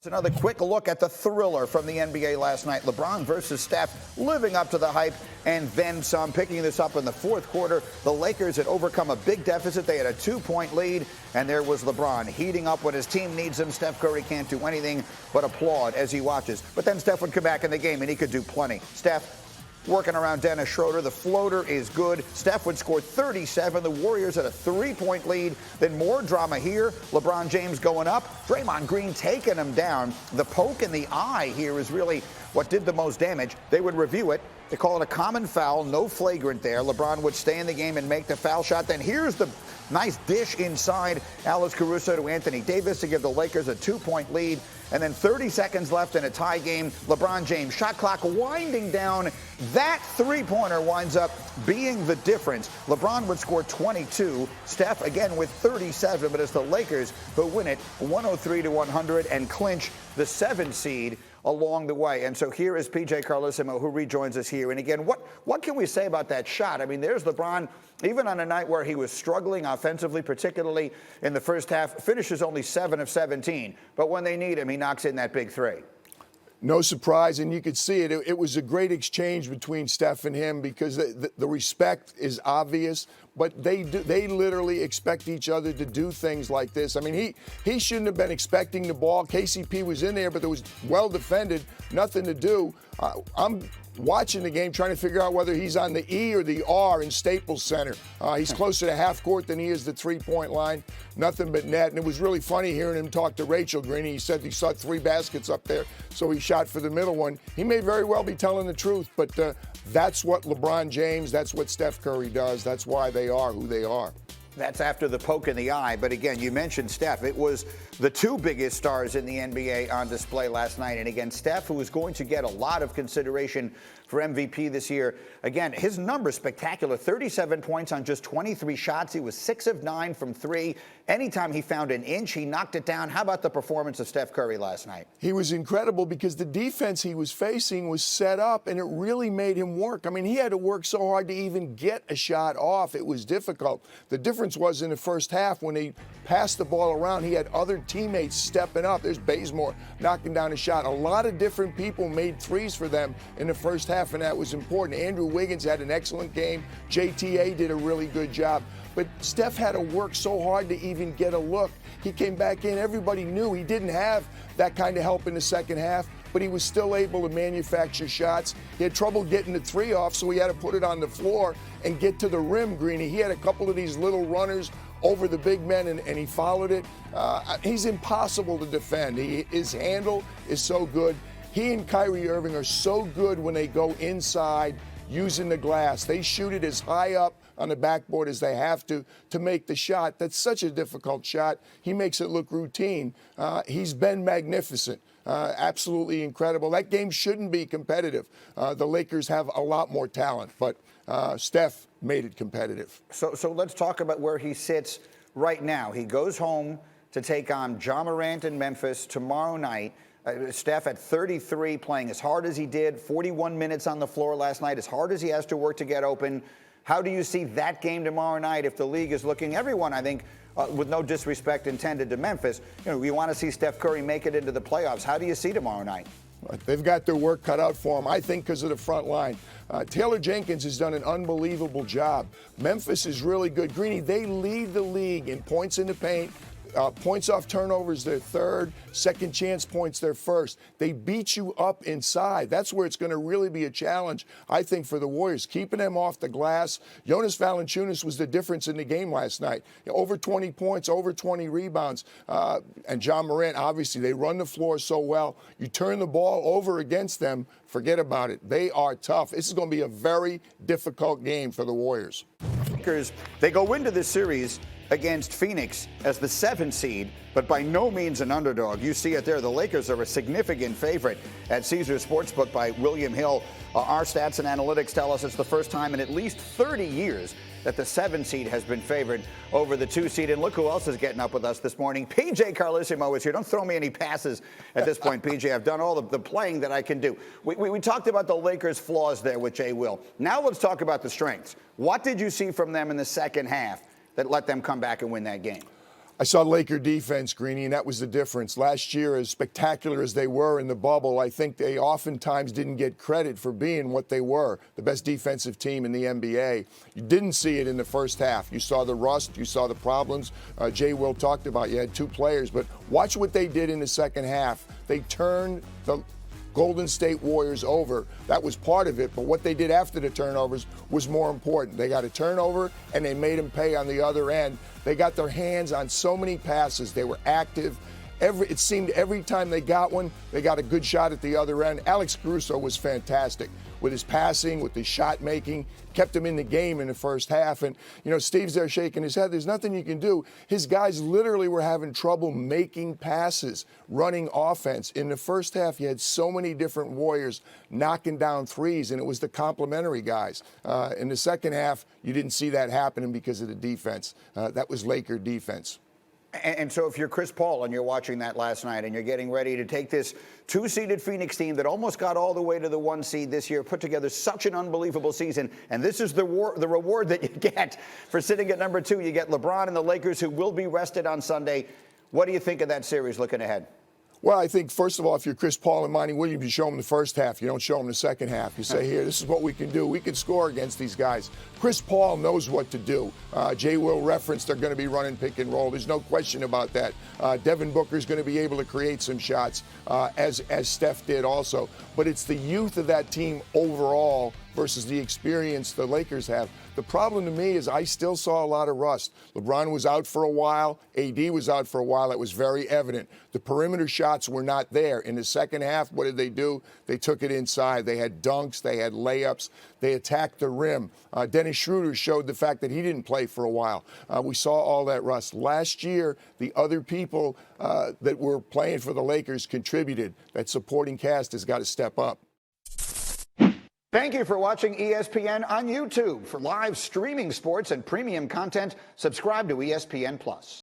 It's another quick look at the thriller from the NBA last night. LeBron versus Steph, living up to the hype and then some. Picking this up in the fourth quarter, the Lakers had overcome a big deficit. They had a 2-point lead, and there was LeBron heating up when his team needs him. Steph Curry can't do anything but applaud as he watches. But then Steph would come back in the game, and he could do plenty. Steph working around Dennis Schroeder. The floater is good. Steph would score 37. The Warriors had a 3-point lead. Then more drama here. LeBron James going up. Draymond Green taking him down. The poke in the eye here is really what did the most damage. They would review it. They call it a common foul. No flagrant there. LeBron would stay in the game and make the foul shot. Then here's the nice dish inside. Alex Caruso to Anthony Davis to give the Lakers a 2-point lead. And then 30 seconds left in a tie game. LeBron James, shot clock winding down. That three-pointer winds up being the difference. LeBron would score 22. Steph again with 37, but it's the Lakers who win it 103-100 and clinch the 7th seed along the way. And so here is PJ Carlesimo, who rejoins us here. And again, what can we say about that shot? I mean, there's LeBron, even on a night where he was struggling offensively, particularly in the first half, finishes only 7 of 17. But when they need him, he knocks in that big three. No surprise, and you could see it. It was a great exchange between Steph and him because the respect is obvious, but they literally expect each other to do things like this. I mean, he shouldn't have been expecting the ball. KCP was in there, but there was well defended, nothing to do. I'm watching the game trying to figure out whether he's on the E or the R in Staples Center. He's closer to half court than he is the three-point line. Nothing but net. And it was really funny hearing him talk to Rachel Greeny. He said he saw 3 baskets up there, so he shot for the middle one. He may very well be telling the truth, but that's what LeBron James, that's what Steph Curry does. That's why they are who they are. That's after the poke in the eye. But again, you mentioned Steph. It was the 2 biggest stars in the NBA on display last night. And again, Steph, who is going to get a lot of consideration for MVP this year. Again, his numbers spectacular. 37 points on just 23 shots. He was 6 of 9 from 3. Anytime he found an inch, he knocked it down. How about the performance of Steph Curry last night? He was incredible because the defense he was facing was set up, and it really made him work. I mean, he had to work so hard to even get a shot off. It was difficult. The difference was in the first half when he passed the ball around, he had other teammates stepping up. There's Bazemore knocking down a shot. A lot of different people made threes for them in the first half, and that was important. Andrew Wiggins had an excellent game. JTA did a really good job. But Steph had to work so hard to even get a look. He came back in. Everybody knew he didn't have that kind of help in the second half, but he was still able to manufacture shots. He had trouble getting the 3 off, so he had to put it on the floor and get to the rim, Greeny. He had a couple of these little runners over the big men, and he followed it. He's impossible to defend. His handle is so good. He and Kyrie Irving are so good when they go inside using the glass. They shoot it as high up on the backboard as they have to make the shot. That's such a difficult shot. He makes it look routine. He's been magnificent. Absolutely incredible. That game shouldn't be competitive. The Lakers have a lot more talent, but Steph made it competitive. So let's talk about where he sits right now. He goes home to take on Ja Morant in Memphis tomorrow night. Steph at 33, playing as hard as he did, 41 minutes on the floor last night, as hard as he has to work to get open. How do you see that game tomorrow night if the league is looking, everyone, I think, with no disrespect intended to Memphis, we want to see Steph Curry make it into the playoffs. How do you see tomorrow night? They've got their work cut out for them, I think, because of the front line. Taylor Jenkins has done an unbelievable job. Memphis is really good. Greeny, they lead the league in points in the paint. Points off turnovers, they're third. Second chance points, they're first. They beat you up inside. That's where it's going to really be a challenge, I think, for the Warriors, keeping them off the glass. Jonas Valanciunas was the difference in the game last night. Over 20 points, over 20 rebounds. And Ja Morant, obviously, they run the floor so well. You turn the ball over against them, forget about it. They are tough. This is going to be a very difficult game for the Warriors. They go into this series against Phoenix as the 7th seed, but by no means an underdog. You see it there. The Lakers are a significant favorite at Caesars Sportsbook by William Hill. Our stats and analytics tell us it's the first time in at least 30 years that the 7 seed has been favored over the 2 seed. And look who else is getting up with us this morning. PJ Carlesimo is here. Don't throw me any passes at this point, PJ. I've done all the playing that I can do. We talked about the Lakers' flaws there with Jay Will. Now let's talk about the strengths. What did you see from them in the second half that let them come back and win that game? I saw Laker defense, Greeny, and that was the difference. Last year, as spectacular as they were in the bubble, I think they oftentimes didn't get credit for being what they were, the best defensive team in the NBA. You didn't see it in the first half. You saw the rust. You saw the problems. Jay Will talked about you had two players, but watch what they did in the second half. They turned the Golden State Warriors over. That was part of it, but what they did after the turnovers was more important. They got a turnover, and they made them pay on the other end. They got their hands on so many passes. They were active. It seemed every time they got one, they got a good shot at the other end. Alex Caruso was fantastic with his passing, with his shot making, kept him in the game in the first half. And, Steve's there shaking his head. There's nothing you can do. His guys literally were having trouble making passes, running offense. In the first half, you had so many different Warriors knocking down threes, and it was the complimentary guys. In the second half, you didn't see that happening because of the defense. That was Laker defense. And so if you're Chris Paul and you're watching that last night and you're getting ready to take this two-seeded Phoenix team that almost got all the way to the one seed this year, put together such an unbelievable season, and this is the reward that you get for sitting at number 2. You get LeBron and the Lakers, who will be rested on Sunday. What do you think of that series looking ahead? Well, I think, first of all, if you're Chris Paul and Monty Williams, you show them the first half. You don't show them the second half. You say, here, this is what we can do. We can score against these guys. Chris Paul knows what to do. Jay Will referenced they're going to be running pick and roll. There's no question about that. Devin Booker's going to be able to create some shots, as Steph did also. But it's the youth of that team overall versus the experience the Lakers have. The problem to me is I still saw a lot of rust. LeBron was out for a while. AD was out for a while. That was very evident. The perimeter shots were not there. In the second half, what did they do? They took it inside. They had dunks. They had layups. They attacked the rim. Dennis Schroeder showed the fact that he didn't play for a while. We saw all that rust. Last year, the other people that were playing for the Lakers contributed. That supporting cast has got to step up. Thank you for watching ESPN on YouTube. For live streaming sports and premium content, subscribe to ESPN+.